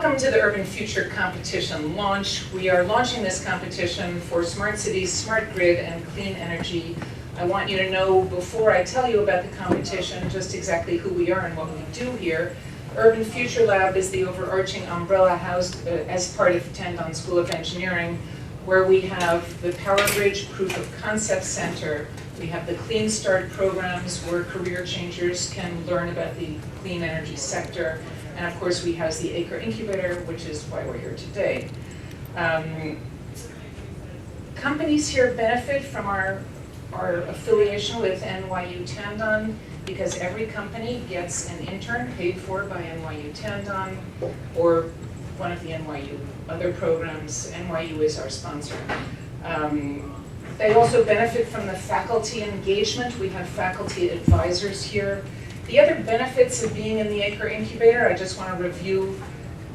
Welcome to the Urban Future Competition launch. We are launching this competition for smart cities, smart grid, and clean energy. I want you to know, before I tell you about the competition, just exactly who we are and what we do here. Urban Future Lab is the overarching umbrella housed as part of Tendon School of Engineering, where we have the PowerBridge Proof of Concept Center. We have the Clean Start programs where career changers can learn about the clean energy sector. And of course, we house the Acre Incubator, which is why we're here today. Companies here benefit from our affiliation with NYU Tandon because every company gets an intern paid for by NYU Tandon or one of the NYU other programs. NYU is our sponsor. They also benefit from the faculty engagement. We have faculty advisors here. The other benefits of being in the Acre Incubator, I just want to review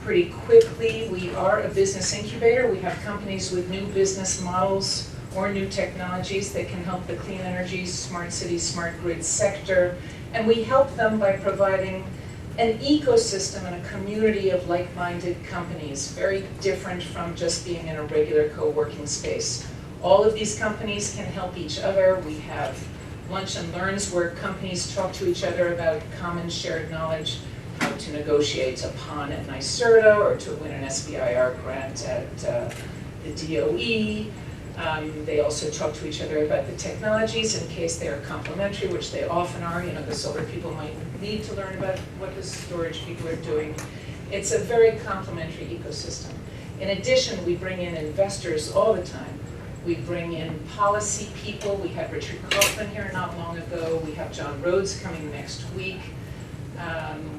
pretty quickly. We are a business incubator. We have companies with new business models or new technologies that can help the clean energy, smart city, smart grid sector. And we help them by providing an ecosystem and a community of like-minded companies, very different from just being in a regular co-working space. All of these companies can help each other. We have lunch and learns where companies talk to each other about common shared knowledge, how to negotiate a PON at NYSERDA or to win an SBIR grant at the DOE. They also talk to each other about the technologies in case they are complementary, which they often are. You know, the solar people might need to learn about what the storage people are doing. It's a very complementary ecosystem. In addition, we bring in investors all the time. We bring in policy people. We had Richard Kaufman here not long ago. We have John Rhodes coming next week.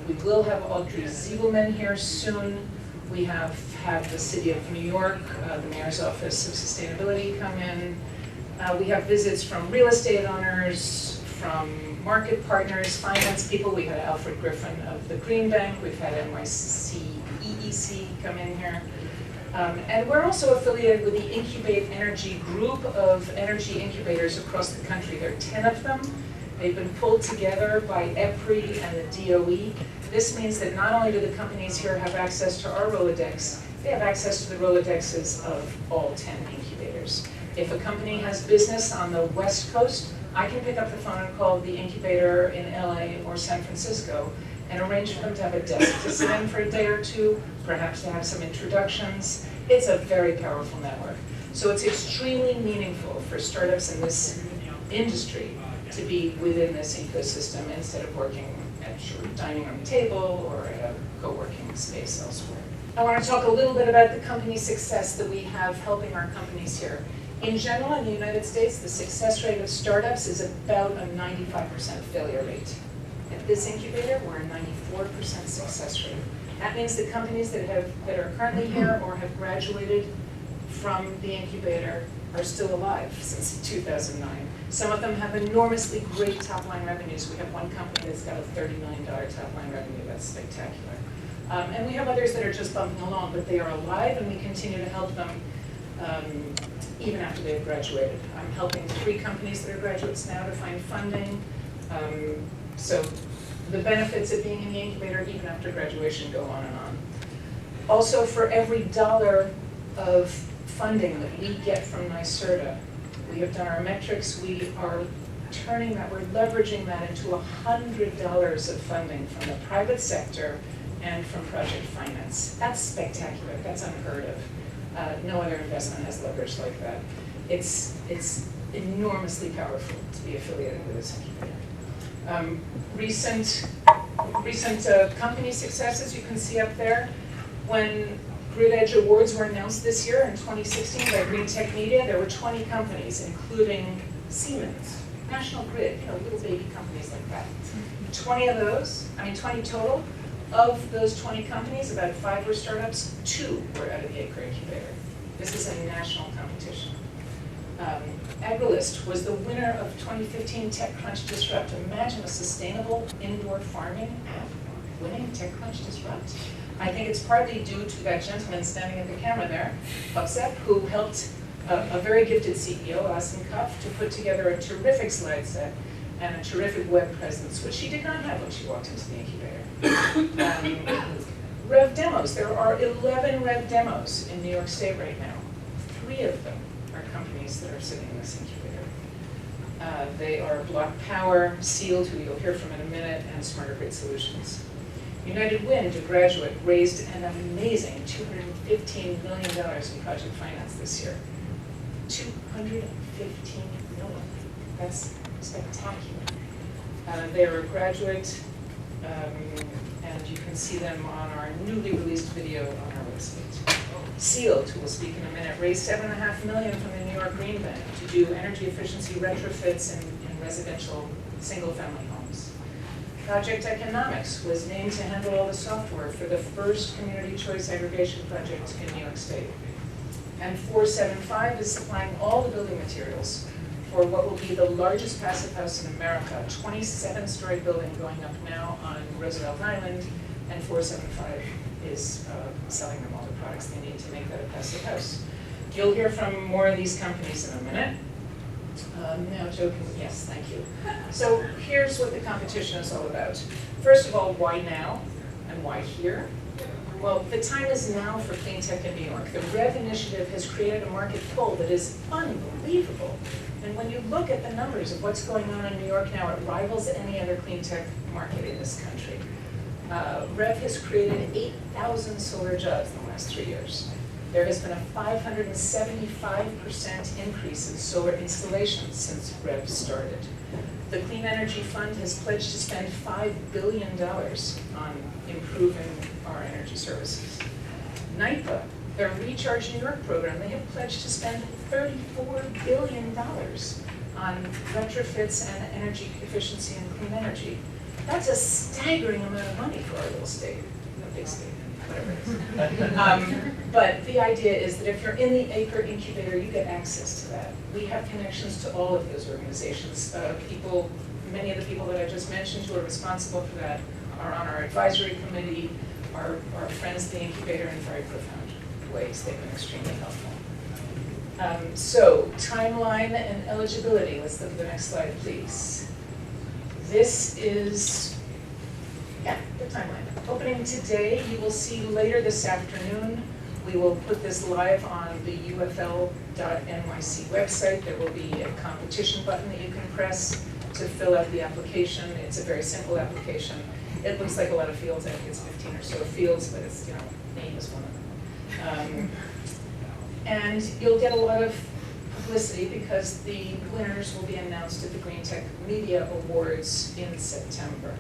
We will have Audrey Zibelman here soon. We have had the City of New York, the Mayor's Office of Sustainability come in. We have visits from real estate owners, from market partners, finance people. We had Alfred Griffin of the Green Bank. We've had NYC EEC come in here. And we're also affiliated with the Incubate Energy group of energy incubators across the country. There are 10 of them. They've been pulled together by EPRI and the DOE. This means that not only do the companies here have access to our Rolodex, they have access to the Rolodexes of all 10 incubators. If a company has business on the West Coast, I can pick up the phone and call the incubator in LA or San Francisco and arrange for them to have a desk to sit in for a day or two, perhaps to have some introductions. It's a very powerful network. So it's extremely meaningful for startups in this industry to be within this ecosystem instead of working at your dining room table or at a co-working space elsewhere. I want to talk a little bit about the company success that we have helping our companies here. In general, in the United States, the success rate of startups is about a 95% failure rate. At this incubator, we're a 94% success rate. That means the companies that are currently here or have graduated from the incubator are still alive since 2009. Some of them have enormously great top-line revenues. We have one company that's got a $30 million top-line revenue. That's spectacular. And we have others that are just bumping along, but they are alive, and we continue to help them even after they've graduated. I'm helping 3 companies that are graduates now to find funding. So the benefits of being in the incubator even after graduation go on and on. Also, for every dollar of funding that we get from NYSERDA, we have done our metrics, we are turning that, we're leveraging that into $100 of funding from the private sector and from project finance. That's spectacular, that's unheard of. No other investment has leverage like that. It's enormously powerful to be affiliated with this incubator. Recent company successes you can see up there. When Grid Edge Awards were announced this year in 2016 by Green Tech Media, there were 20 companies, including Siemens, National Grid, little baby companies like that. 20 total. Of those 20 companies, about 5 were startups, 2 were out of the Acre Incubator. This is a national competition. AgriList was the winner of 2015 TechCrunch Disrupt. Imagine a sustainable indoor farming app winning TechCrunch Disrupt. I think it's partly due to that gentleman standing at the camera there, Upsep, who helped a very gifted CEO, Austin Cuff, to put together a terrific slide set and a terrific web presence, which she did not have when she walked into the incubator. Rev demos, there are 11 Rev demos in New York State right now. 3 of them are companies that are sitting in this incubator. They are Block Power, Sealed, who you'll hear from in a minute, and Smarter Grid Solutions. United Wind, a graduate, raised an amazing $215 million in project finance this year. $215 million. That's spectacular. They are a graduate, and you can see them on our newly released video on our website. Sealed, who will speak in a minute, raised $7.5 million from the New York Green Bank to do energy efficiency retrofits in residential single-family homes. Project Economics was named to handle all the software for the first community choice aggregation project in New York State. And 475 is supplying all the building materials for what will be the largest passive house in America, a 27-story building going up now on Roosevelt Island, and 475 is selling them all the products they need to make that a passive house. You'll hear from more of these companies in a minute. Now joking, yes, thank you. So here's what the competition is all about. First of all, why now and why here? Well, the time is now for clean tech in New York. The REV initiative has created a market pull that is unbelievable. And when you look at the numbers of what's going on in New York now, it rivals any other clean tech market in this country. REV has created 8,000 solar jobs in the last 3 years. There has been a 575% increase in solar installations since REV started. The Clean Energy Fund has pledged to spend $5 billion on improving our energy services. NYPA, their Recharge New York program, they have pledged to spend $34 billion on retrofits and energy efficiency and clean energy. That's a staggering amount of money for our little state, a big state, whatever it is. But the idea is that if you're in the Acre Incubator, you get access to that. We have connections to all of those organizations. Many of the people that I just mentioned who are responsible for that are on our advisory committee, are friends of the incubator in very profound ways. They've been extremely helpful. So, timeline and eligibility. Let's look at the next slide, please. This is, the timeline. Opening today, you will see later this afternoon. We will put this live on the ufl.nyc website. There will be a competition button that you can press to fill out the application. It's a very simple application. It looks like a lot of fields. I think it's 15 or so fields, but it's, name is one of them. And you'll get a lot of publicity because the winners will be announced at the Green Tech Media Awards in September.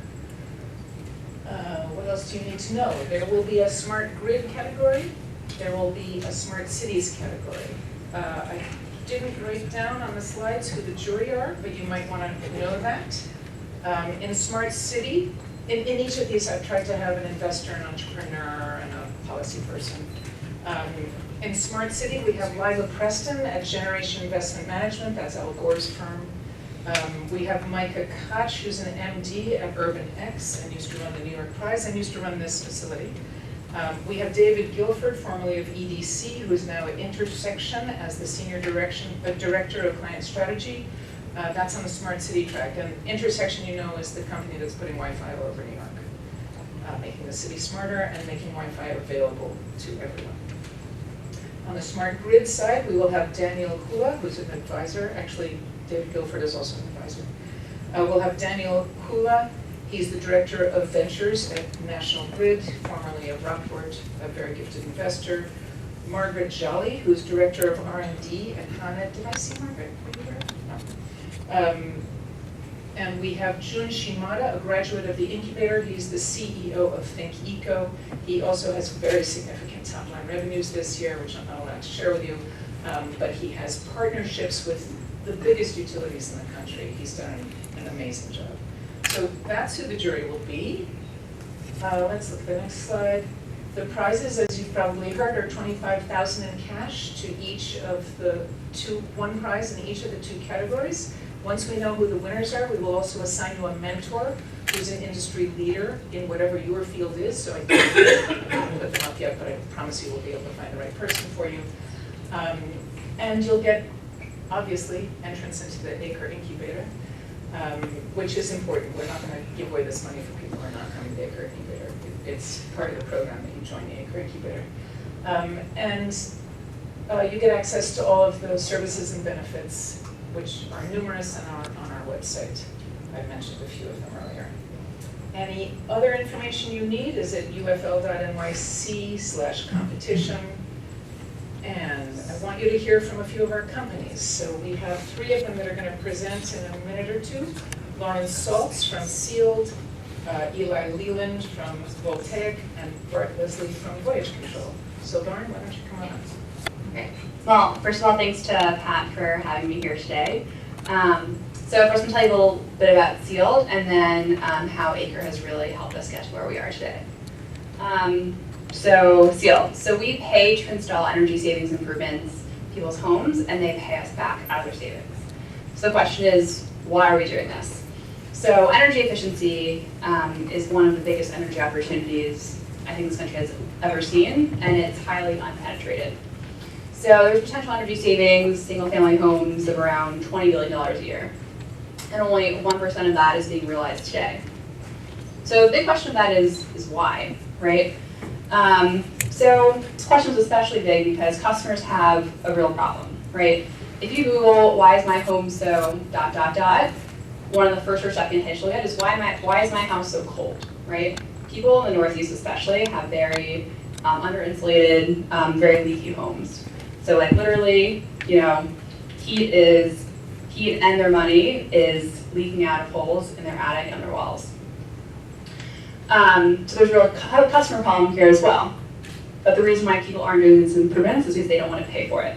What else do you need to know? There will be a smart grid category. There will be a smart cities category. I didn't write down on the slides who the jury are, but you might want to know that. In smart city, in each of these I've tried to have an investor, an entrepreneur, and a policy person. In Smart City, we have Lila Preston at Generation Investment Management, that's Al Gore's firm. We have Micah Koch, who's an MD at UrbanX and used to run the New York Prize and used to run this facility. We have David Guilford, formerly of EDC, who is now at Intersection as the Senior Director of Client Strategy. That's on the Smart City track. And Intersection, is the company that's putting Wi-Fi all over New York, making the city smarter and making Wi-Fi available to everyone. On the smart grid side, we will have Daniel Kula, who's an advisor. Actually, David Guilford is also an advisor. We'll have Daniel Kula. He's the Director of Ventures at National Grid, formerly of Rockport, a very gifted investor. Margaret Jolly, who's Director of R&D at Con Ed. Did I see Margaret? Were you there? No. And we have Jun Shimada, a graduate of the incubator. He's the CEO of ThinkEco. He also has very significant top-line revenues this year, which I'm not allowed to share with you. But he has partnerships with the biggest utilities in the country. He's done an amazing job. So that's who the jury will be. Let's look at the next slide. The prizes, as you've probably heard, are $25,000 in cash to each of the one prize in each of the 2 categories. Once we know who the winners are, we will also assign you a mentor who's an industry leader in whatever your field is. So I can't put them up yet, but I promise you we'll be able to find the right person for you. And you'll get, obviously, entrance into the Acre Incubator, which is important. We're not going to give away this money for people who are not coming to the Acre Incubator. it's part of the program that you join the Acre Incubator. And you get access to all of those services and benefits, which are numerous and are on our website. I mentioned a few of them earlier. Any other information you need is at ufl.nyc/competition. And I want you to hear from a few of our companies. So we have 3 of them that are going to present in a minute or two. Lauren Saltz from Sealed, Eli Leland from Voltaic, and Bart Leslie from Voyage Control. So Lauren, why don't you come on up? Okay. Well, first of all, thanks to Pat for having me here today. So first I'm going to tell you a little bit about Sealed, and then how Acre has really helped us get to where we are today. So Sealed. So we pay to install energy savings improvements in people's homes, and they pay us back out of their savings. So the question is, why are we doing this? So energy efficiency is one of the biggest energy opportunities I think this country has ever seen, and it's highly unpenetrated. So there's potential energy savings, single-family homes of around $20 billion a year, and only 1% of that is being realized today. So the big question of that is why, right? So this question is especially big because customers have a real problem, right? If you Google, why is my home so ... one of the first or second hits you'll get is why is my house so cold, right? People in the Northeast especially have very under-insulated, very leaky homes. So like literally, you know, heat and their money is leaking out of holes in their attic and their walls. So there's a real customer problem here as well. But the reason why people aren't doing these improvements is because they don't want to pay for it.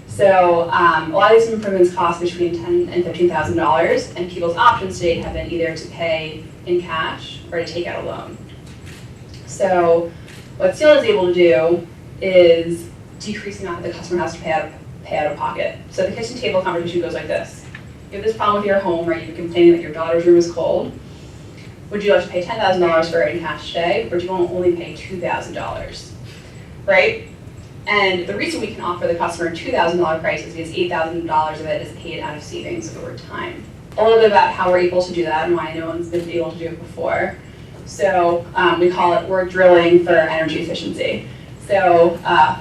So a lot of these improvements cost between $10,000 and $15,000, and people's options today have been either to pay in cash or to take out a loan. So what Sealed is able to do is decrease the amount that the customer has to pay out of pocket. So the kitchen table conversation goes like this. You have this problem with your home, right? You're complaining that your daughter's room is cold. Would you like to pay $10,000 for it in cash today, or do you want to only pay $2,000, right? And the reason we can offer the customer a $2,000 price is because $8,000 of it is paid out of savings over time. A little bit about how we're able to do that and why no one's been able to do it before. So we call it work drilling for energy efficiency. So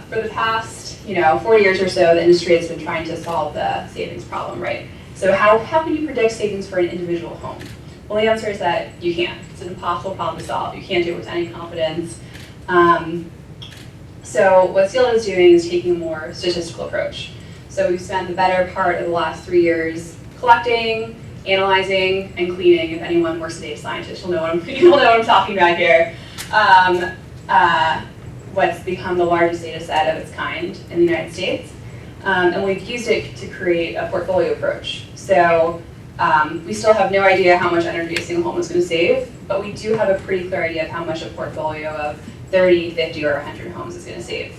for the past 40 years or so, the industry has been trying to solve the savings problem, right? So how can you predict savings for an individual home? Well, the answer is that you can't. It's an impossible problem to solve. You can't do it with any confidence. So what Sealed is doing is taking a more statistical approach. So we've spent the better part of the last 3 years collecting, analyzing, and cleaning. If anyone works as a data scientist, you'll know what I'm talking about here. What's become the largest data set of its kind in the United States. And we've used it to create a portfolio approach. So we still have no idea how much energy a single home is going to save, but we do have a pretty clear idea of how much a portfolio of 30, 50, or 100 homes is going to save.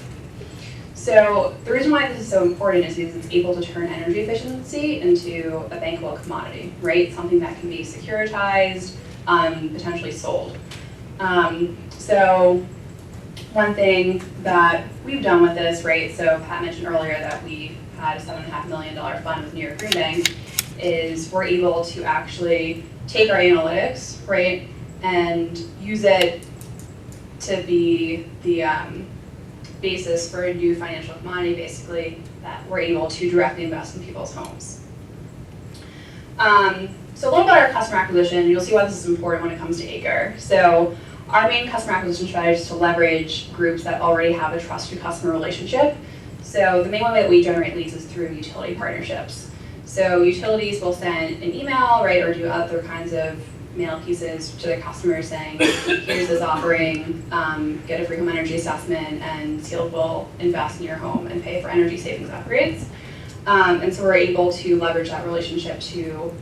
So the reason why this is so important is because it's able to turn energy efficiency into a bankable commodity, right? Something that can be securitized, potentially sold. So one thing that we've done with this, right, so Pat mentioned earlier that we had a $7.5 million fund with New York Green Bank, is we're able to actually take our analytics, right, and use it to be the basis for a new financial commodity, basically, that we're able to directly invest in people's homes. So a little about our customer acquisition. You'll see why this is important when it comes to Acre. So our main customer acquisition strategy is to leverage groups that already have a trusted customer relationship. So the main way that we generate leads is through utility partnerships. So utilities will send an email, right, or do other kinds of mail pieces to their customers saying, here's this offering, get a free home energy assessment, and Sealed will invest in your home and pay for energy savings upgrades. And so we're able to leverage that relationship to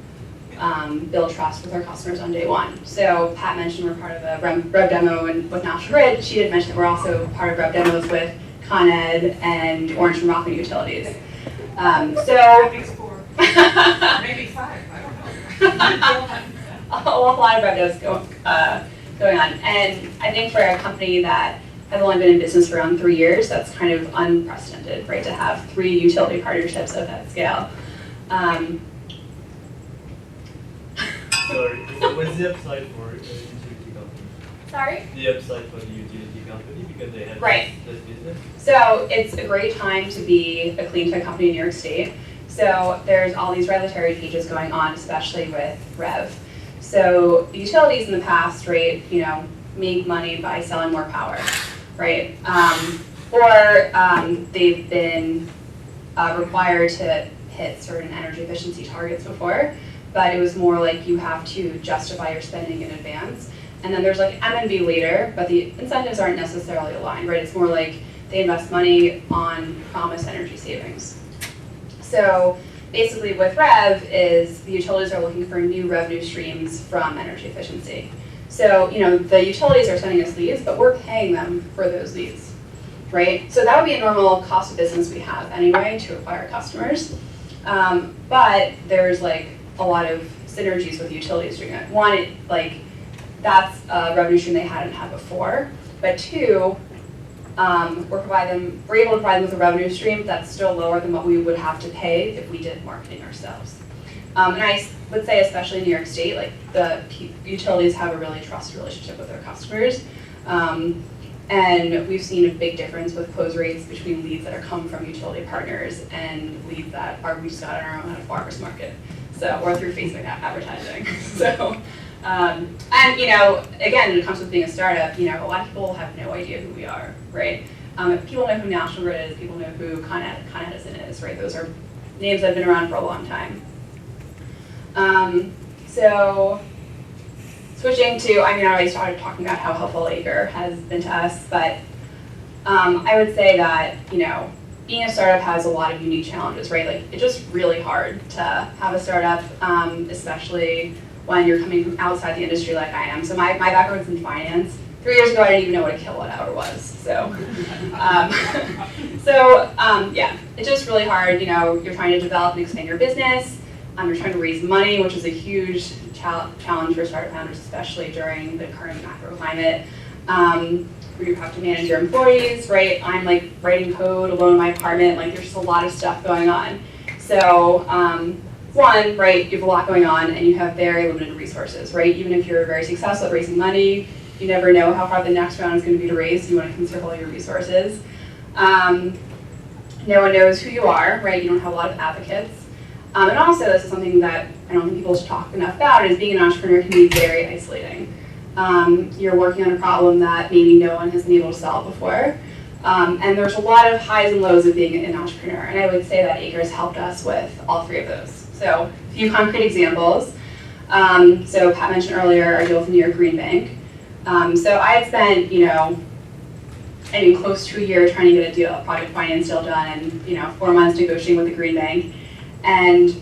build trust with our customers on day one. So Pat mentioned we're part of a Rev Demo with National Grid. She did mention that we're also part of Rev Demos with Con Ed and Orange and Rockland Utilities. I think 4, maybe 5, I don't know. A lot of Rev Demos going on. And I think for a company that has only been in business for around 3 years, that's kind of unprecedented, right, to have 3 utility partnerships of that scale. Sorry, what's the upside for utility companies? Sorry? The upside for the utility company because they have Right. less business. So it's a great time to be a clean tech company in New York State. So there's all these regulatory changes going on, especially with REV. So the utilities in the past, right, make money by selling more power, right? Or they've been required to hit certain energy efficiency targets before, but it was more like you have to justify your spending in advance. And then there's like M&V later, but the incentives aren't necessarily aligned, right? It's more like they invest money on promised energy savings. So basically with REV is the utilities are looking for new revenue streams from energy efficiency. So, the utilities are sending us leads, but we're paying them for those leads, right? So that would be a normal cost of business we have anyway to acquire customers. But there's like a lot of synergies with utilities doing it. One, that's a revenue stream they hadn't had before. But two, we're able to provide them with a revenue stream that's still lower than what we would have to pay if we did marketing ourselves. And I would say, especially in New York State, like the utilities have a really trusted relationship with their customers. And we've seen a big difference with close rates between leads that are coming from utility partners and leads that we just got on our own at a farmer's market. So, or through Facebook advertising. So, and again, when it comes to being a startup, a lot of people have no idea who we are, right? People know who National Grid is, people know who Con Edison is, right? Those are names that have been around for a long time. So, switching to, I already started talking about how helpful Acre has been to us, but I would say that, being a startup has a lot of unique challenges, right? Like, it's just really hard to have a startup, especially when you're coming from outside the industry like I am. So my background's in finance. 3 years ago, I didn't even know what a kilowatt hour was. So, yeah, it's just really hard. You're trying to develop and expand your business. You're trying to raise money, which is a huge challenge for startup founders, especially during the current macro climate. Where you have to manage your employees, right? I'm like writing code alone in my apartment. Like, there's just a lot of stuff going on. So, one, right, you have a lot going on and you have very limited resources, right? Even if you're very successful at raising money, you never know how hard the next round is going to be to raise. You want to conserve all your resources. No one knows who you are, right? You don't have a lot of advocates. And also, this is something that I don't think people talk enough about, is being an entrepreneur can be very isolating. You're working on a problem that maybe no one has been able to solve before. And there's a lot of highs and lows of being an entrepreneur. And I would say that Acre has helped us with all three of those. So a few concrete examples. So Pat mentioned earlier our deal with the New York Green Bank. So I had spent, I mean, close to a year trying to get a project finance deal done, and 4 months negotiating with the Green Bank. And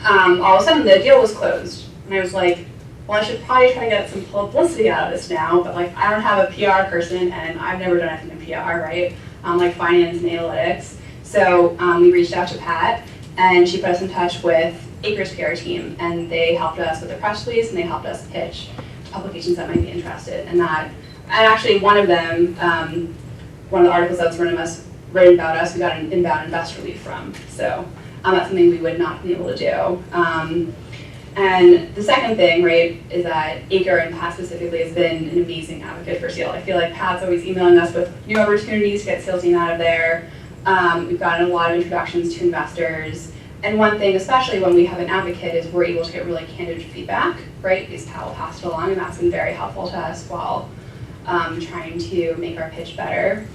all of a sudden the deal was closed. And I was like, well, I should probably try to get some publicity out of this now, but like I don't have a PR person and I've never done anything in PR, right? Like finance and analytics. So we reached out to Pat and she put us in touch with Acre's PR team, and they helped us with the press release and they helped us pitch to publications that might be interested. And actually one of them, one of the articles that's written about us, we got an inbound investor lead from. So that's something we would not be able to do. And the second thing, right, is that Acre and Pat specifically has been an amazing advocate for Seal. I feel like Pat's always emailing us with new opportunities to get Seal team out of there. We've gotten a lot of introductions to investors. And one thing, especially when we have an advocate, is we're able to get really candid feedback, right? Because Pat will pass it along, and that's been very helpful to us while trying to make our pitch better.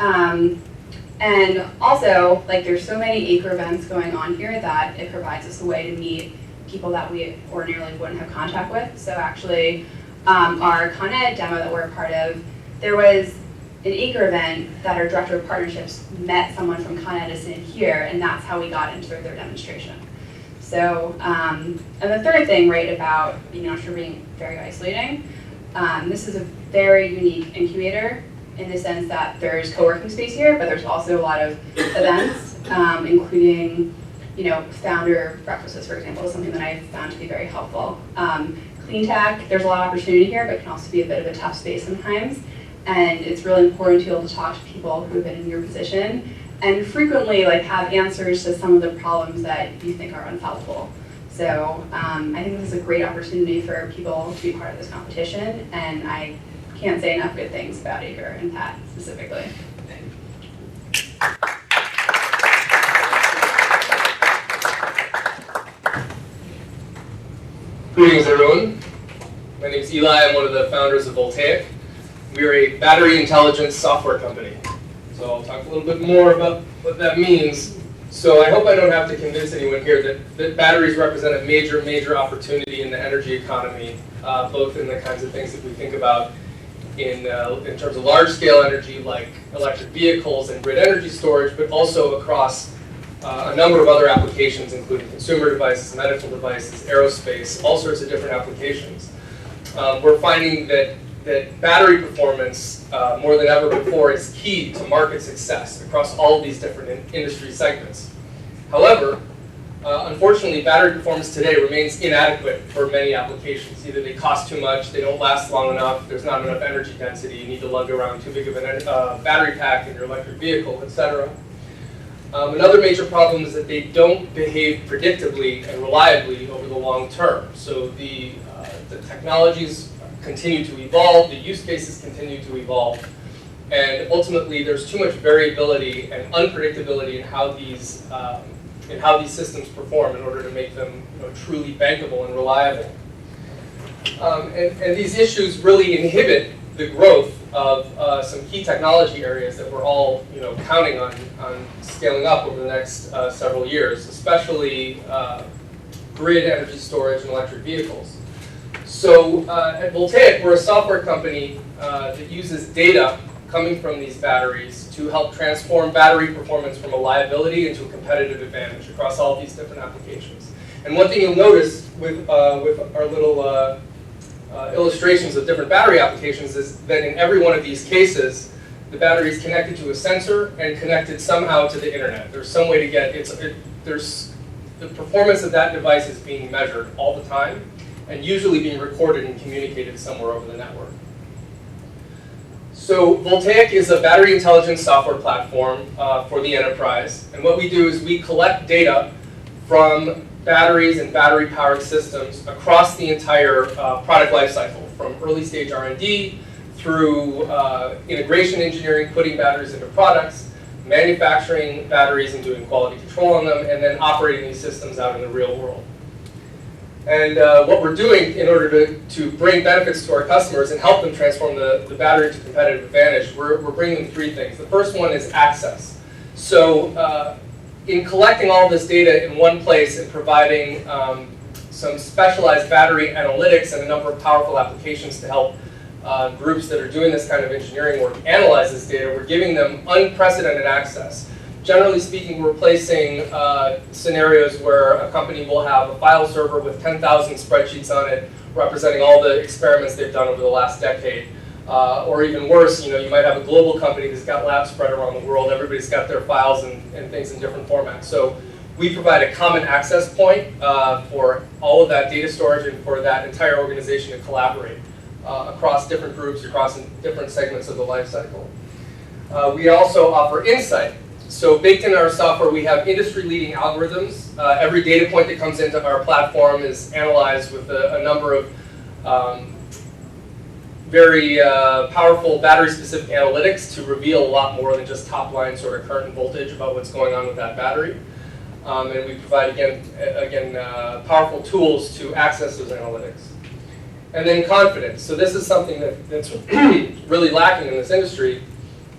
And also, like, there's so many Acre events going on here that it provides us a way to meet people that we ordinarily wouldn't have contact with. So actually, our Con Ed demo that we're a part of, there was an Acre event that our director of partnerships met someone from Con Edison here, and that's how we got into their demonstration. So, and the third thing, right, about being an entrepreneur being very isolating, this is a very unique incubator in the sense that there's co-working space here, but there's also a lot of events, including founder breakfasts, for example, is something that I've found to be very helpful. Clean tech, there's a lot of opportunity here, but can also be a bit of a tough space sometimes. And it's really important to be able to talk to people who have been in your position and frequently have answers to some of the problems that you think are unsolvable. So I think this is a great opportunity for people to be part of this competition, and I can't say enough good things about Acre and Pat specifically. Greetings, everyone. My name is Eli. I'm one of the founders of Voltaic. We are a battery intelligence software company. So I'll talk a little bit more about what that means. So I hope I don't have to convince anyone here that batteries represent a major opportunity in the energy economy, both in the kinds of things that we think about in terms of large-scale energy like electric vehicles and grid energy storage, but also across a number of other applications, including consumer devices, medical devices, aerospace, all sorts of different applications. We're finding that battery performance, more than ever before, is key to market success across all of these different industry segments. However, unfortunately, battery performance today remains inadequate for many applications. Either they cost too much, they don't last long enough, there's not enough energy density, you need to lug around too big of a battery pack in your electric vehicle, etc. Another major problem is that they don't behave predictably and reliably over the long term. So the technologies continue to evolve, the use cases continue to evolve, and ultimately there's too much variability and unpredictability in how these systems perform in order to make them truly bankable and reliable. And these issues really inhibit the growth of some key technology areas that we're all counting on scaling up over the next several years, especially grid energy storage and electric vehicles. So at Voltaic, we're a software company that uses data coming from these batteries to help transform battery performance from a liability into a competitive advantage across all of these different applications. And one thing you'll notice with our little illustrations of different battery applications is that in every one of these cases, the battery is connected to a sensor and connected somehow to the internet. There's some way to get the performance of that device is being measured all the time and usually being recorded and communicated somewhere over the network. So Voltaic is a battery intelligence software platform for the enterprise. And what we do is we collect data from batteries and battery-powered systems across the entire product lifecycle, from early stage R&D through integration engineering, putting batteries into products, manufacturing batteries and doing quality control on them, and then operating these systems out in the real world. And what we're doing in order to bring benefits to our customers and help them transform the battery to competitive advantage, we're bringing them three things. The first one is access. So in collecting all this data in one place and providing some specialized battery analytics and a number of powerful applications to help groups that are doing this kind of engineering work analyze this data, we're giving them unprecedented access. Generally speaking, we're replacing scenarios where a company will have a file server with 10,000 spreadsheets on it representing all the experiments they've done over the last decade. Or even worse, you might have a global company that's got labs spread around the world. Everybody's got their files and things in different formats. So we provide a common access point for all of that data storage and for that entire organization to collaborate across different groups, across different segments of the life cycle. We also offer insight. So baked into our software, we have industry-leading algorithms. Every data point that comes into our platform is analyzed with a number of very powerful battery-specific analytics to reveal a lot more than just top-line sort of current and voltage about what's going on with that battery. And we provide, again powerful tools to access those analytics. And then confidence. So this is something that's really lacking in this industry,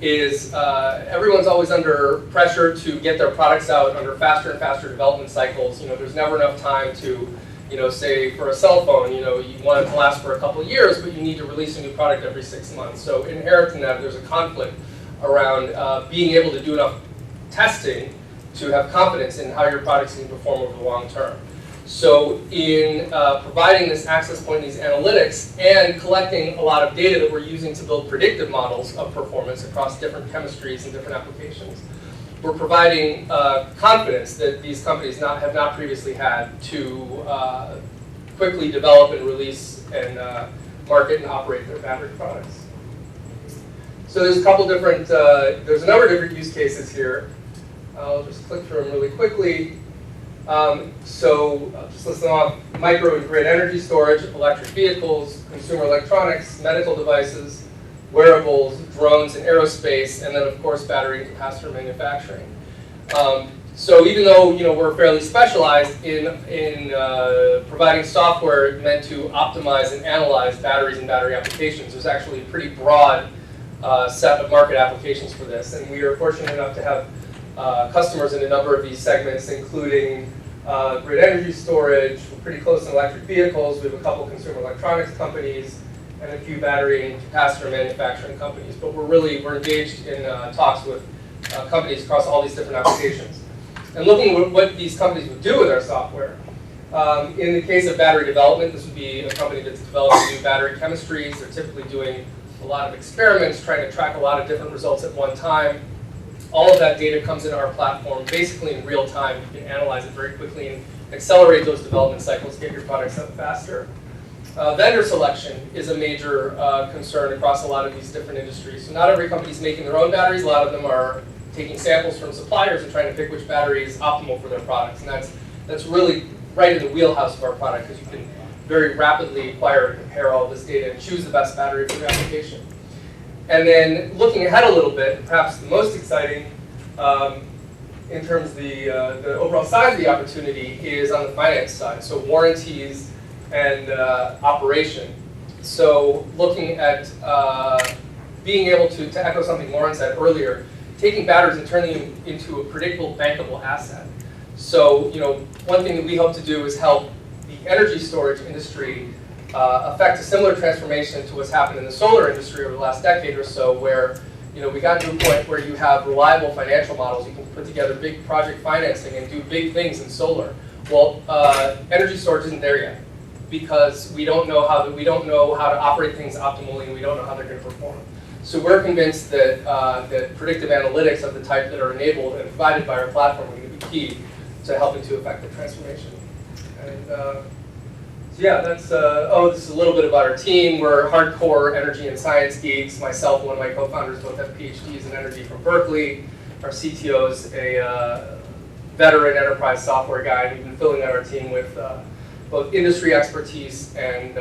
is everyone's always under pressure to get their products out under faster and faster development cycles. There's never enough time to, say for a cell phone, you want it to last for a couple of years, but you need to release a new product every 6 months. So inherent in that, there's a conflict around being able to do enough testing to have confidence in how your products can perform over the long term. So in providing this access point, these analytics, and collecting a lot of data that we're using to build predictive models of performance across different chemistries and different applications, we're providing confidence that these companies have not previously had to quickly develop and release and market and operate their battery products. So there's there's a number of different use cases here. I'll just click through them really quickly. Just listing off micro and grid energy storage, electric vehicles, consumer electronics, medical devices, wearables, drones and aerospace, and then of course battery and capacitor manufacturing. So even though we're fairly specialized in providing software meant to optimize and analyze batteries and battery applications, there's actually a pretty broad set of market applications for this, and we are fortunate enough to have customers in a number of these segments, including grid energy storage. We're pretty close in electric vehicles. We have a couple consumer electronics companies and a few battery and capacitor manufacturing companies. But we're engaged in talks with companies across all these different applications. And looking at what these companies would do with our software. In the case of battery development, this would be a company that's developing new battery chemistries. They're typically doing a lot of experiments, trying to track a lot of different results at one time. All of that data comes into our platform basically in real time. You can analyze it very quickly and accelerate those development cycles, get your products up faster. Vendor selection is a major concern across a lot of these different industries. So not every company is making their own batteries. A lot of them are taking samples from suppliers and trying to pick which battery is optimal for their products. And that's really right in the wheelhouse of our product, because you can very rapidly acquire and compare all this data and choose the best battery for your application. And then looking ahead a little bit, perhaps the most exciting in terms of the overall size of the opportunity is on the finance side, so warranties and operation. So looking at being able to echo something Lauren said earlier, taking batteries and turning them into a predictable, bankable asset. So one thing that we hope to do is help the energy storage industry affect a similar transformation to what's happened in the solar industry over the last decade or so, where we got to a point where you have reliable financial models. You can put together big project financing and do big things in solar. Well, energy storage isn't there yet, because we don't know how to operate things optimally, and we don't know how they're going to perform. So we're convinced that that predictive analytics of the type that are enabled and provided by our platform are going to be key to helping to affect the transformation. And so yeah, that's this is a little bit about our team. We're hardcore energy and science geeks. Myself and one of my co-founders both have PhDs in energy from Berkeley. Our CTO is a veteran enterprise software guy. We've been filling out our team with both industry expertise and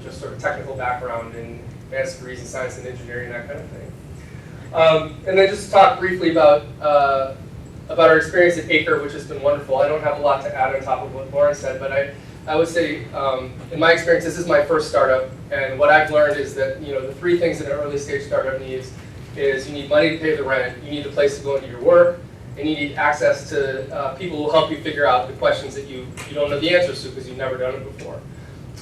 just sort of technical background in advanced degrees in science and engineering, that kind of thing. And then just to talk briefly about our experience at Acre, which has been wonderful. I don't have a lot to add on top of what Lauren said, but I would say, in my experience, this is my first startup, and what I've learned is that the three things that an early stage startup needs is you need money to pay the rent, you need a place to go and do your work, and you need access to people who will help you figure out the questions that you don't know the answers to because you've never done it before.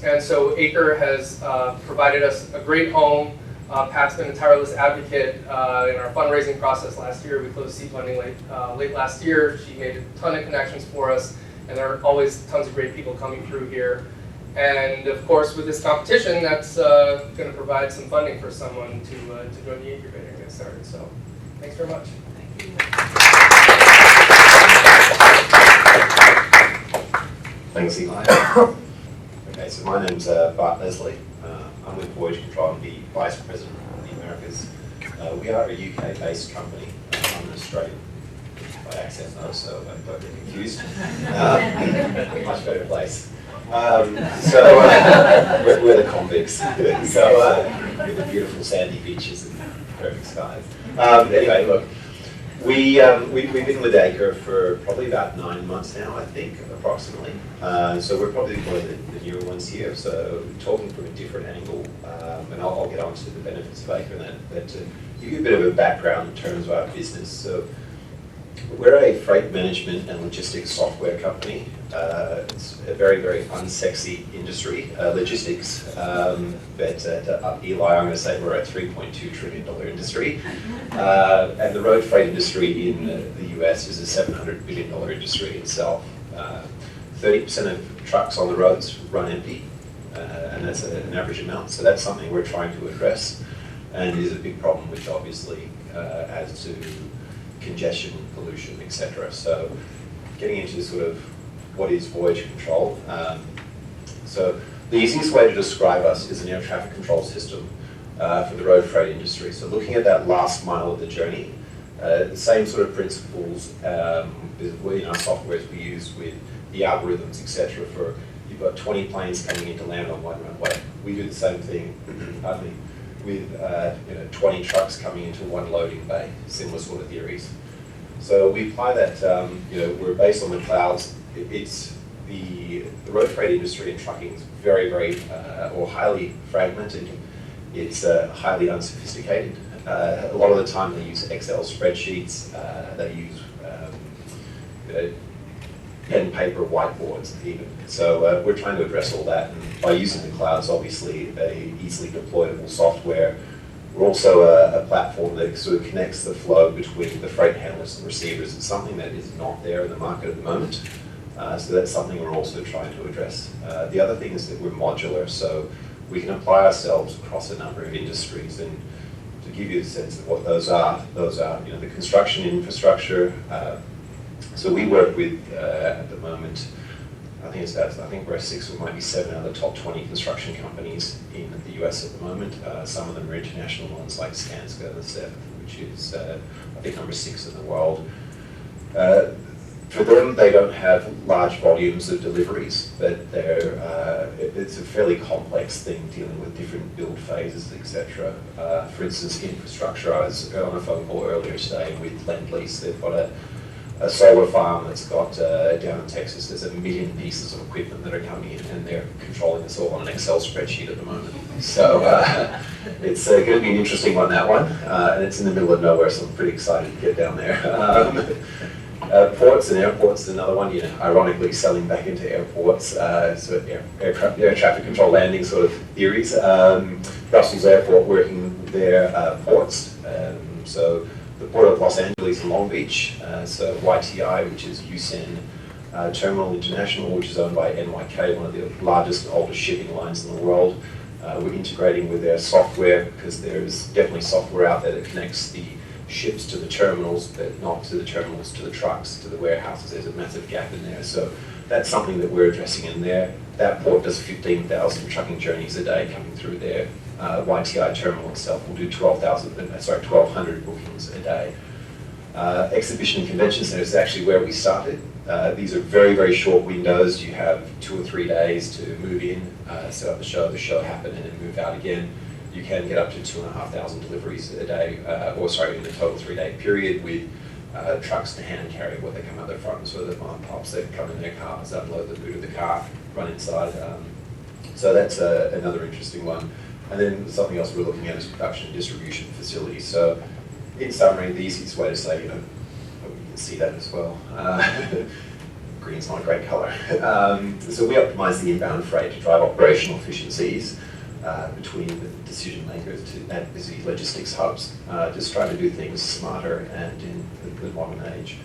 And so Acre has provided us a great home. Pat's been a tireless advocate in our fundraising process last year. We closed seed funding late last year. She made a ton of connections for us, and there are always tons of great people coming through here. And of course, with this competition, that's going to provide some funding for someone to join the incubator and get started. So thanks very much. Thank you. Thanks, Eli. Okay, so my name's Bart Leslie. I'm with Voyage Control. I'm the Vice President of the Americas. We are a UK-based company. I'm an Australian by accent though, so don't get confused. Much better place. We're the convicts. So with the beautiful sandy beaches and perfect skies. Anyway, look. We've been with Acre for probably about 9 months now, I think, approximately. So we're probably one of the newer ones here. So talking from a different angle, and I'll get on to the benefits of Acre and that. But to give you a bit of a background in terms of our business. So we're a freight management and logistics software company. It's a very, very unsexy industry, logistics. But Eli, I'm going to say we're a $3.2 trillion industry. And the road freight industry in the US is a $700 billion industry itself. 30% of trucks on the roads run empty, and that's an average amount. So that's something we're trying to address, and is a big problem, which obviously adds to congestion, pollution, etc. So getting into sort of what is Voyage Control. So the easiest way to describe us is an air traffic control system for the road freight industry. So looking at that last mile of the journey, the same sort of principles in our software we use with the algorithms, etc. For you've got 20 planes coming in to land on one runway. We do the same thing, pardon me, with 20 trucks coming into one loading bay. Similar sort of theories. So we apply that. We're based on the clouds. It's the road freight industry and trucking is very, very or highly fragmented. It's highly unsophisticated. A lot of the time they use Excel spreadsheets. They use pen, paper, whiteboards even. So we're trying to address all that, and by using the clouds, obviously, a easily deployable software. We're also a platform that sort of connects the flow between the freight handlers and receivers. It's something that is not there in the market at the moment. So that's something we're also trying to address. The other thing is that we're modular, so we can apply ourselves across a number of industries. And to give you a sense of what those are the construction infrastructure. So we work with, at the moment, I think we're 6 or maybe 7 out of the top 20 construction companies in the US at the moment. Some of them are international ones like Skanska, the 7th, which is, I think, number 6 in the world. For them, they don't have large volumes of deliveries, but it's a fairly complex thing dealing with different build phases, etc. For instance, infrastructure, I was on a phone call earlier today with Lend-Lease. They've got a solar farm that's got, down in Texas, there's 1 million pieces of equipment that are coming in, and they're controlling this all on an Excel spreadsheet at the moment. So it's going to be an interesting one, that one. And it's in the middle of nowhere, so I'm pretty excited to get down there. Ports and airports is another one, ironically selling back into airports, so air traffic control landing sort of theories. Brussels Airport working with their ports. So the Port of Los Angeles and Long Beach, so YTI, which is USEN Terminal International, which is owned by NYK, one of the largest and oldest shipping lines in the world. We're integrating with their software because there's definitely software out there that connects the ships to the terminals, but not to the terminals, to the trucks, to the warehouses. There's a massive gap in there. So that's something that we're addressing in there. That port does 15,000 trucking journeys a day coming through there. YTI terminal itself will do 1,200 bookings a day. Exhibition and convention center is actually where we started. These are very, very short windows. You have 2 or 3 days to move in, set up the show happen, and then move out again. You can get up to 2,500 deliveries a day, in a total 3-day period with trucks to hand carry what they come out the front. So the mom pops, they come in their cars, unload the boot of the car, run inside. So that's another interesting one. And then something else we're looking at is production and distribution facilities. So in summary, the easiest way to say, hope you can see that as well. Green's not a great color. So we optimize the inbound freight to drive operational efficiencies between the decision makers at busy logistics hubs, just trying to do things smarter and in the modern age.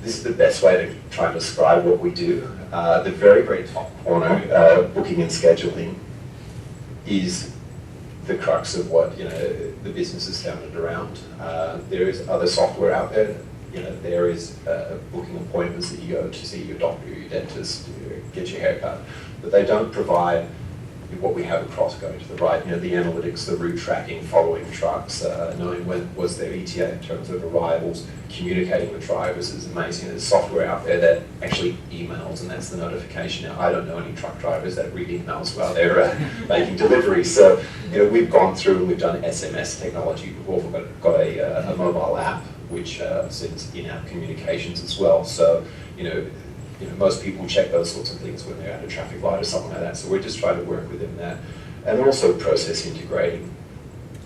This is the best way to try and describe what we do. The very, very top corner, booking and scheduling, is the crux of what the business is founded around. There is other software out there. There is booking appointments that you go to see your doctor, your dentist, get your hair cut, but they don't provide what we have across going to the right, the analytics, the route tracking, following trucks, knowing when was their ETA in terms of arrivals, communicating with drivers is amazing. There's software out there that actually emails, and that's the notification. Now, I don't know any truck drivers that read emails while they're making deliveries. So, we've gone through and we've done SMS technology. We've also got a mobile app which sends in-app communications as well. So, most people check those sorts of things when they're at a traffic light or something like that. So we're just trying to work within that. And also process integrating.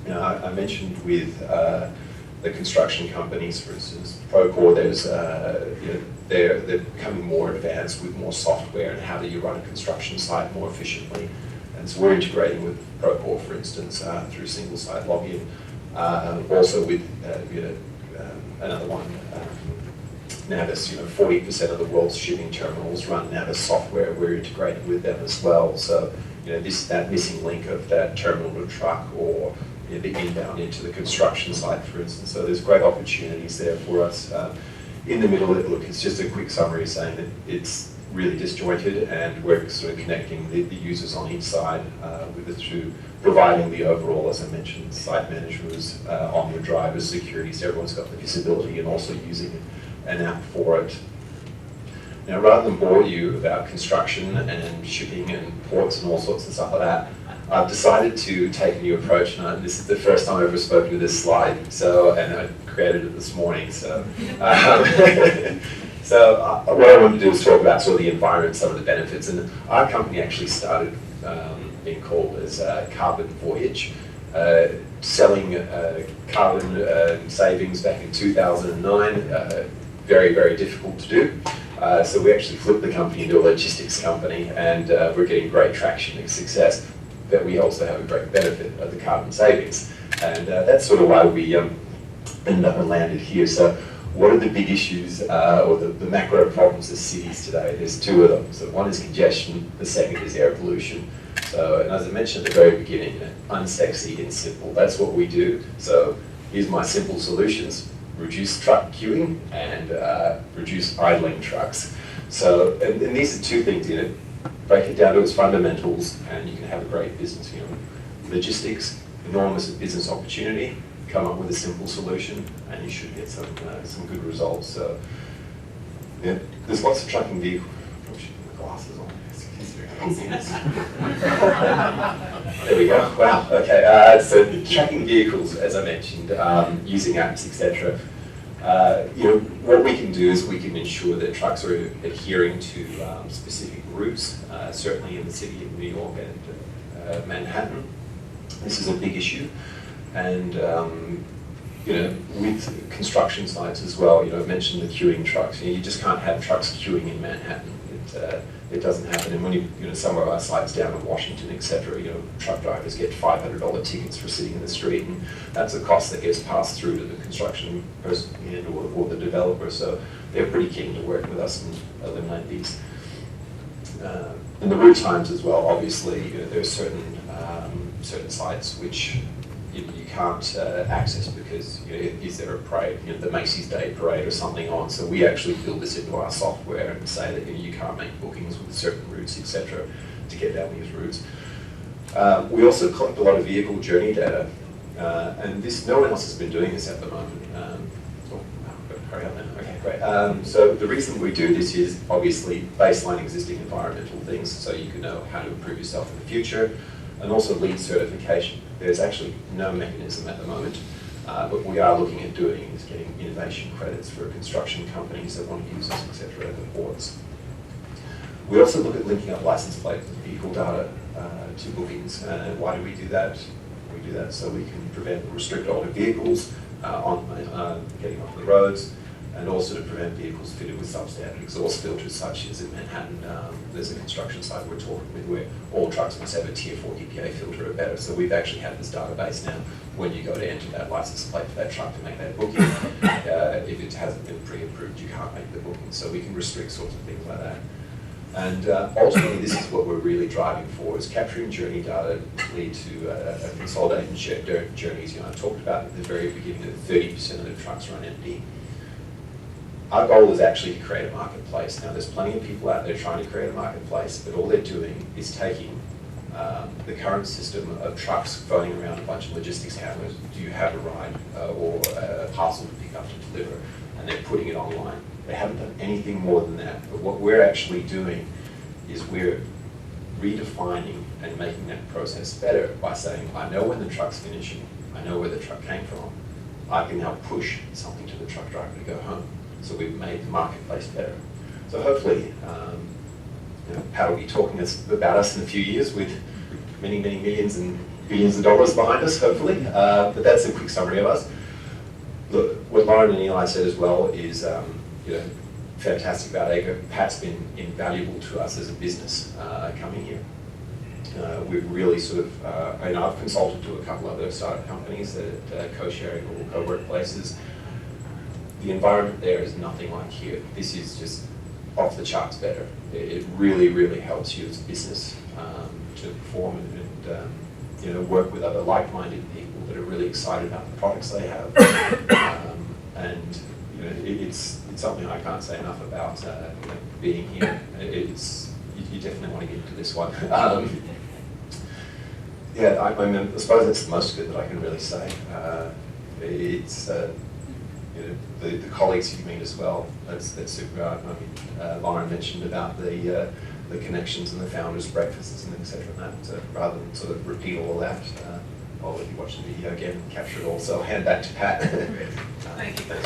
I mentioned with the construction companies, for instance, Procore, they're becoming more advanced with more software and how do you run a construction site more efficiently. And so we're integrating with Procore, for instance, through single site login. Also with another one, Navis, 40% of the world's shipping terminals run Navis software. We're integrating with them as well. So, that missing link of that terminal to truck or the inbound into the construction site, for instance. So there's great opportunities there for us. In the middle, look, it's just a quick summary saying that it's really disjointed, and we're sort of connecting the users on each side with it through providing the overall, as I mentioned, site managers, on-road drivers, security, so everyone's got the visibility, and also using an app for it. Now, rather than bore you about construction and shipping and ports and all sorts of stuff like that, I've decided to take a new approach, and this is the first time I've ever spoken to this slide, and I created it this morning, so. What I wanted to do is talk about sort of the environment, some of the benefits, and our company actually started being called as Carbon Voyage, selling carbon savings back in 2009, very, very difficult to do. So we actually flipped the company into a logistics company, and we're getting great traction and success. But we also have a great benefit of the carbon savings, and that's sort of why we ended up and landed here. So what are the big issues or the macro problems of cities today? There's two of them. So one is congestion, the second is air pollution. So, and as I mentioned at the very beginning, unsexy and simple, that's what we do. So here's my simple solutions: reduce truck queuing and reduce idling trucks. So, and these are two things, break it down to its fundamentals and you can have a great business. Logistics, enormous business opportunity, come up with a simple solution and you should get some good results. So, yeah, there's lots of trucking vehicles. Probably should put my glasses on. There we go. Wow. Okay. So tracking vehicles, as I mentioned, using apps, etc. What we can do is we can ensure that trucks are adhering to specific routes. Certainly in the city of New York and Manhattan, this is a big issue, and with construction sites as well. I mentioned the queuing trucks. You just can't have trucks queuing in Manhattan. It doesn't happen. And when some of our sites down in Washington, etc., truck drivers get $500 tickets for sitting in the street, and that's a cost that gets passed through to the construction person or the developer. So they're pretty keen to work with us and eliminate these. And the route times as well. Obviously, there are certain sites which you can't access because is there a parade, the Macy's Day Parade or something on. So we actually build this into our software and say that you can't make bookings with certain routes, etc., to get down these routes. We also collect a lot of vehicle journey data, and no one else has been doing this at the moment. Carry on now. Okay, great. So the reason we do this is obviously baseline existing environmental things, so you can know how to improve yourself in the future, and also LEED certification. There's actually no mechanism at the moment, but we are looking at doing is getting innovation credits for construction companies that want to use us, etc., at the ports. We also look at linking up license plate and vehicle data to bookings. And why do we do that? We do that so we can prevent or restrict older vehicles getting off the roads, and also to prevent vehicles fitted with substandard exhaust filters, such as in Manhattan. There's a construction site we're talking with where all trucks must have a Tier 4 EPA filter or better. So we've actually had this database now. When you go to enter that license plate for that truck to make that booking, if it hasn't been pre-approved, you can't make the booking. So we can restrict sorts of things like that. And ultimately, this is what we're really driving for, is capturing journey data to lead to a consolidated and shared journeys. I talked about at the very beginning that 30% of the trucks run empty. Our goal is actually to create a marketplace. Now, there's plenty of people out there trying to create a marketplace, but all they're doing is taking the current system of trucks phoning around a bunch of logistics handlers, do you have a ride or a parcel to pick up to deliver, and they're putting it online. They haven't done anything more than that. But what we're actually doing is we're redefining and making that process better by saying, I know when the truck's finishing, I know where the truck came from, I can now push something to the truck driver to go home. So we've made the marketplace better. So hopefully, Pat will be talking about us in a few years with many, many millions and billions of dollars behind us, hopefully. But that's a quick summary of us. Look, what Lauren and Eli said as well is, fantastic about ACRE. Pat's been invaluable to us as a business coming here. We've really sort of, I've consulted to a couple other startup companies that co-sharing or co-workplaces. The environment there is nothing like here. This is just off the charts better. It really, really helps you as a business to perform and work with other like-minded people that are really excited about the products they have. It's something I can't say enough about being here. You definitely want to get into this one. I suppose that's the most of it that I can really say. the colleagues you meet as well. That's super. I mean, Lauren mentioned about the connections and the founders' breakfasts and etc. And that rather than sort of repeat all of that, I'll let you watch the video again and capture it all. So I'll hand back to Pat. Thank you. Let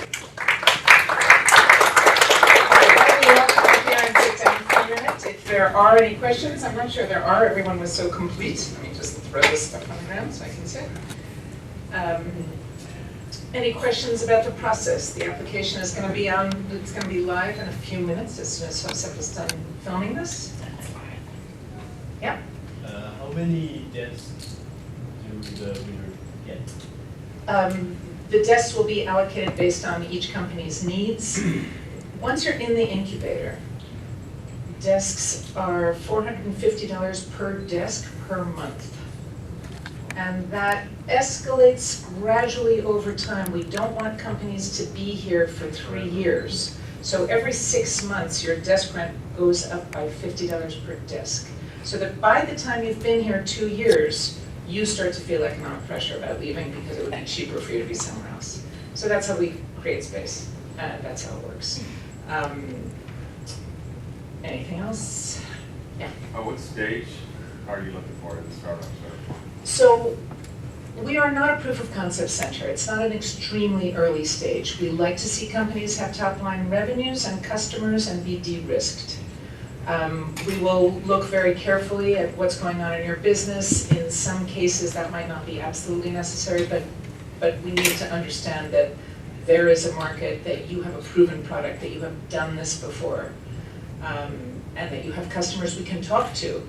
me walk back here and sit down for a minute. If there are any questions, I'm not sure there are. Everyone was so complete. Let me just throw this stuff on the ground so I can sit. Any questions about the process? The application is going to be on. It's going to be live in a few minutes as soon as Joseph is done filming this. Yeah. How many desks do the reader get? The desks will be allocated based on each company's needs. Once you're in the incubator, desks are $450 per desk per month. And that escalates gradually over time. We don't want companies to be here for 3 years. So every 6 months, your desk rent goes up by $50 per desk. So that by the time you've been here 2 years, you start to feel economic pressure about leaving because it would be cheaper for you to be somewhere else. So that's how we create space. That's how it works. Anything else? Yeah. What stage are you looking for in the startup? So we are not a proof of concept center. It's not an extremely early stage. We like to see companies have top line revenues and customers and be de-risked. We will look very carefully at what's going on in your business. In some cases, that might not be absolutely necessary, but we need to understand that there is a market, that you have a proven product, that you have done this before, and that you have customers we can talk to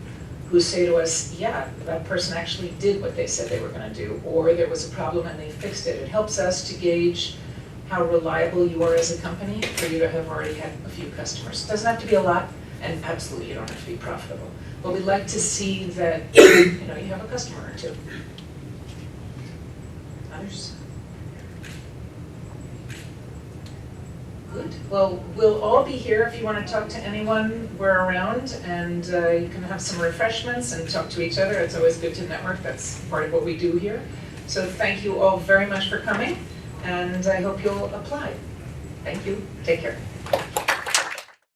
who say to us, yeah, that person actually did what they said they were going to do, or there was a problem and they fixed it. It helps us to gauge how reliable you are as a company for you to have already had a few customers. It doesn't have to be a lot, and absolutely you don't have to be profitable. But we like to see that you have a customer or two. Others? Good. Well, we'll all be here if you want to talk to anyone. We're around, and you can have some refreshments and talk to each other. It's always good to network. That's part of what we do here. So thank you all very much for coming, and I hope you'll apply. Thank you. Take care.